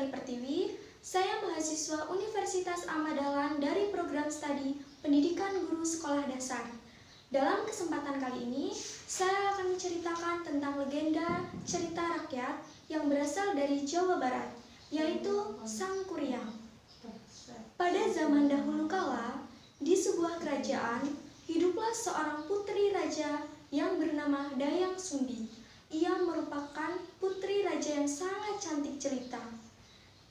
Gali Pertiwi. Saya mahasiswa Universitas Ahmad Dahlan dari program studi Pendidikan Guru Sekolah Dasar. Dalam kesempatan kali ini, saya akan menceritakan tentang legenda cerita rakyat yang berasal dari Jawa Barat, yaitu Sang Kuryang. Pada zaman dahulu kala, di sebuah kerajaan, hiduplah seorang putri raja yang bernama Dayang Sumbi. Ia merupakan putri raja yang sangat cantik jelita.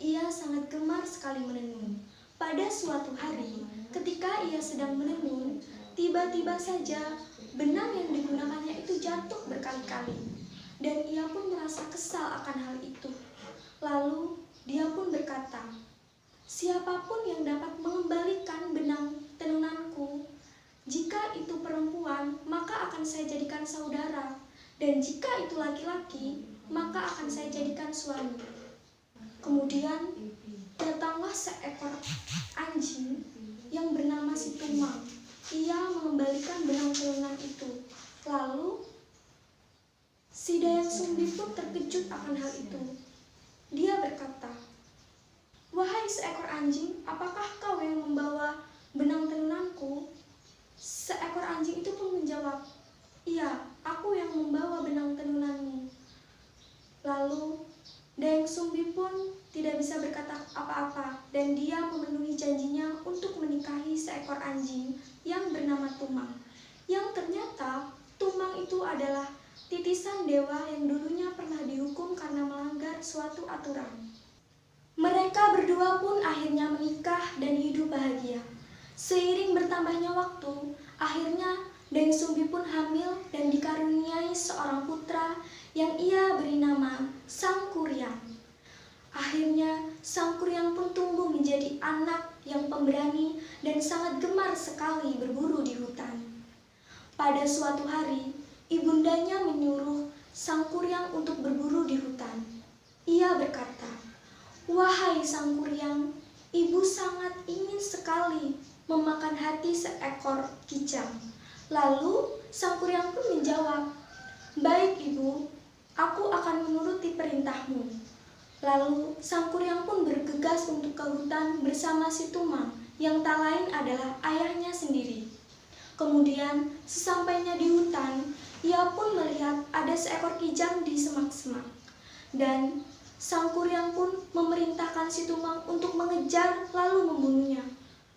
Ia sangat gemar sekali menenun. Pada suatu hari, ketika ia sedang menenun, tiba-tiba saja benang yang digunakannya itu jatuh berkali-kali. Dan ia pun merasa kesal akan hal itu. Lalu, dia pun berkata, "Siapapun yang dapat mengembalikan benang tenunanku, jika itu perempuan, maka akan saya jadikan saudara. Dan jika itu laki-laki, maka akan saya jadikan suami." Kemudian datanglah seekor anjing yang bernama si Tumang. Ia mengembalikan benang tenunan itu. Lalu si Dayang Sumbi pun terkejut akan hal itu. Dia berkata, "Wahai seekor anjing, apakah kau yang membawa benang tenunanku?" Seekor anjing itu pun menjawab, "Iya, aku yang membawa benang tenunanmu." Lalu Dayang Sumbi pun tidak bisa berkata apa-apa dan dia memenuhi janjinya untuk menikahi seekor anjing yang bernama Tumang. Yang ternyata Tumang itu adalah titisan dewa yang dulunya pernah dihukum karena melanggar suatu aturan. Mereka berdua pun akhirnya menikah dan hidup bahagia. Seiring bertambahnya waktu, akhirnya Dayang Sumbi pun hamil dan dikaruniai seorang putra yang ia beri nama Sang Kuryang. Akhirnya Sang Kuryang pun tumbuh menjadi anak yang pemberani dan sangat gemar sekali berburu di hutan. Pada suatu hari, ibundanya menyuruh Sang Kuryang untuk berburu di hutan. Ia berkata, "Wahai Sang Kuryang, ibu sangat ingin sekali memakan hati seekor kijang." Lalu Sang Kuryang pun menjawab, "Baik ibu, aku akan menuruti perintahmu." Lalu Sang Kuryang pun bergegas untuk ke hutan bersama si Tumang yang tak lain adalah ayahnya sendiri. Kemudian sesampainya di hutan, ia pun melihat ada seekor kijang di semak-semak. Dan Sang Kuryang pun memerintahkan si Tumang untuk mengejar lalu membunuhnya.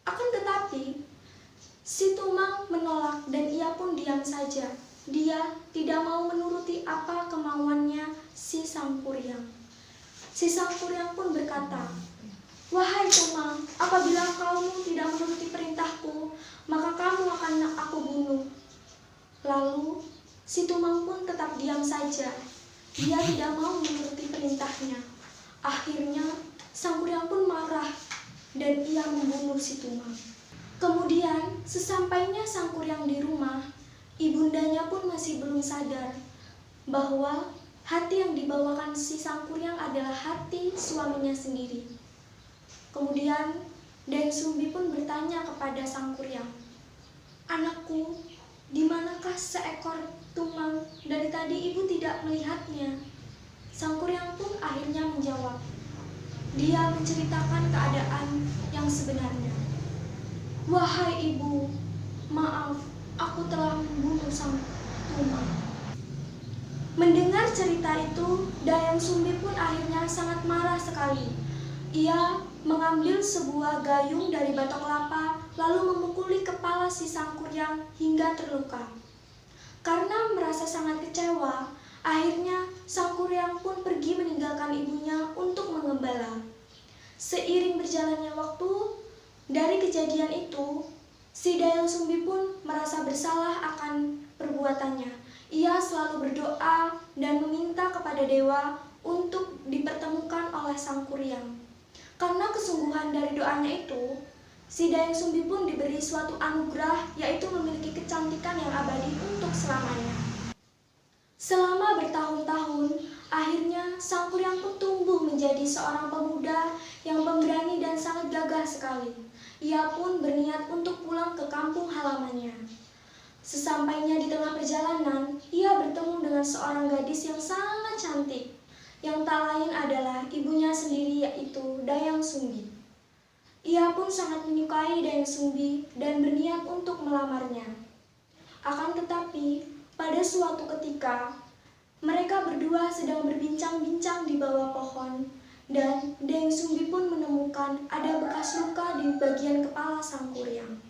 Akan tetapi si Tumang menolak dan ia pun diam saja. Dia tidak mau menuruti apa kemauannya si Sang Kuryang. Si Sang Kuryang pun berkata, "Wahai Tumang, apabila kamu tidak menuruti perintahku, maka kamu akan aku bunuh." Lalu si Tumang pun tetap diam saja. Dia tidak mau menuruti perintahnya. Akhirnya Sang Kuryang pun marah dan ia membunuh si Tumang. Kemudian sesampainya Sang Kuryang di rumah, ibundanya pun masih belum sadar bahwa hati yang dibawakan si Sang Kuryang adalah hati suaminya sendiri. Kemudian Dayang Sumbi pun bertanya kepada Sang Kuryang, "Anakku, di manakah seekor Tumang? Dari tadi ibu tidak melihatnya." Sang Kuryang pun akhirnya menjawab. Dia menceritakan keadaan yang sebenarnya. "Wahai ibu, maaf, aku telah membunuh Sang Tumang." Mendengar cerita itu, Dayang Sumbi pun akhirnya sangat marah sekali. Ia mengambil sebuah gayung dari batok kelapa, lalu memukuli kepala si Sang Kuryang hingga terluka. Karena merasa sangat kecewa, akhirnya Sang Kuryang pun pergi meninggalkan ibunya untuk mengembala. Seiring berjalannya waktu, dari kejadian itu, si Dayang Sumbi pun merasa bersalah akan perbuatannya. Ia selalu berdoa dan meminta kepada dewa untuk dipertemukan oleh Sang Kuryang. Karena kesungguhan dari doanya itu, si Dayang Sumbi pun diberi suatu anugerah, yaitu memiliki kecantikan yang abadi untuk selamanya. Selama bertahun-tahun, akhirnya Sang Kuryang pun tumbuh menjadi seorang pemuda yang pemberani dan sangat gagah sekali. Ia pun berniat untuk pulang ke kampung halamannya. Sesampainya di tengah perjalanan, ia bertemu dengan seorang gadis yang sangat cantik. yang tak lain adalah ibunya sendiri, yaitu Dayang Sumbi. Ia pun sangat menyukai Dayang Sumbi dan berniat untuk melamarnya. Akan tetapi, pada suatu ketika, mereka berdua sedang berbincang-bincang di bawah pohon, dan Dayang Sumbi pun menemukan ada bekas luka di bagian kepala sang kuryang.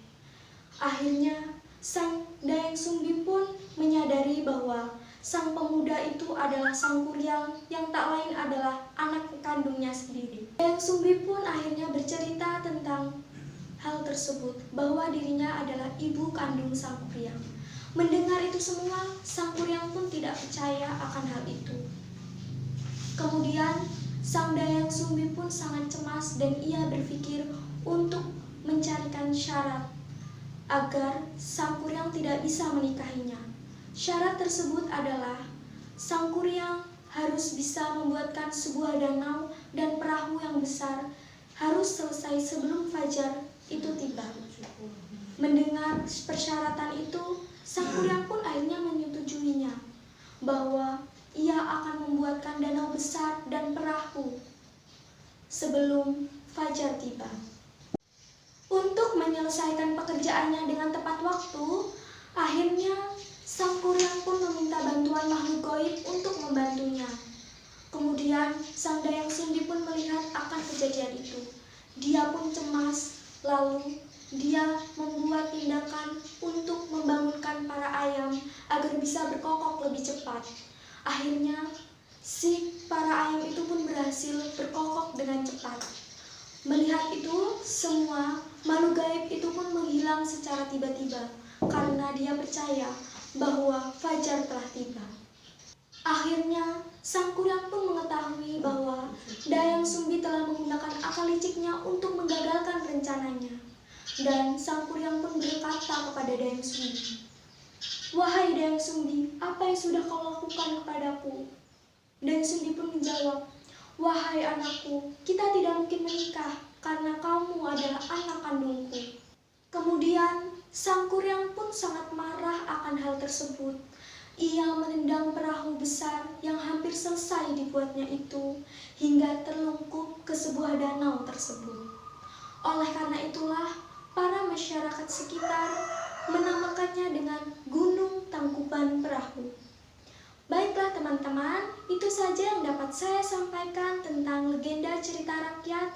Akhirnya, sang Dayang Sumbi pun menyadari bahwa sang pemuda itu adalah sang kuryang yang tak lain adalah anak kandungnya sendiri. Dayang Sumbi pun akhirnya bercerita tentang hal tersebut, bahwa dirinya adalah ibu kandung sang kuryang. Mendengar itu semua, sang kuryang pun tidak percaya akan hal itu. Kemudian, sang Dayang Sumbi pun sangat cemas dan ia berpikir untuk mencarikan syarat agar sang kuryang tidak bisa menikahinya. Syarat tersebut adalah sang kuryang harus bisa membuatkan sebuah danau dan perahu yang besar, harus selesai sebelum fajar itu tiba. Mendengar persyaratan itu, sang kuryang pun akhirnya menyetujuinya bahwa ia akan membuatkan danau besar dan perahu sebelum fajar tiba. Untuk menyelesaikan pekerjaannya dengan tepat waktu, akhirnya sang kuryang pun meminta bantuan makhluk gaib untuk membantunya. Kemudian sang Dayang Sumbi pun melihat akan kejadian itu. Dia pun cemas, lalu dia membuat tindakan untuk membangunkan para ayam agar bisa berkokok lebih cepat. Akhirnya si para ayam itu pun berhasil berkokok dengan cepat. Melihat itu semua, makhluk gaib itu pun menghilang secara tiba-tiba karena dia percaya bahwa fajar telah tiba. Akhirnya, sang kuryang pun mengetahui bahwa Dayang Sumbi telah menggunakan akal liciknya untuk menggagalkan rencananya. Dan sang kuryang pun berkata kepada Dayang Sumbi, "Wahai Dayang Sumbi, apa yang sudah kau lakukan kepadaku?" Dayang Sumbi pun menjawab, "Wahai anakku, kita tidak mungkin menikah karena kamu adalah anak kandungku." Kemudian, sang kuryang pun sangat marah akan hal tersebut. Ia menendang perahu besar yang hampir selesai dibuatnya itu hingga terlungkup ke sebuah danau tersebut. Oleh karena itulah, para masyarakat sekitar menamakannya dengan Gunung Tangkuban Perahu. Baiklah teman-teman, itu saja yang dapat saya sampaikan tentang legenda cerita rakyat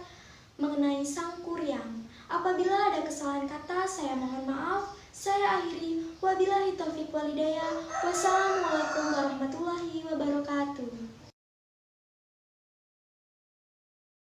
mengenai sang kuryang. Apabila ada kesalahan kata, saya mohon maaf. Saya akhiri. Wabillahi taufiq walhidayah. Wassalamualaikum warahmatullahi wabarakatuh.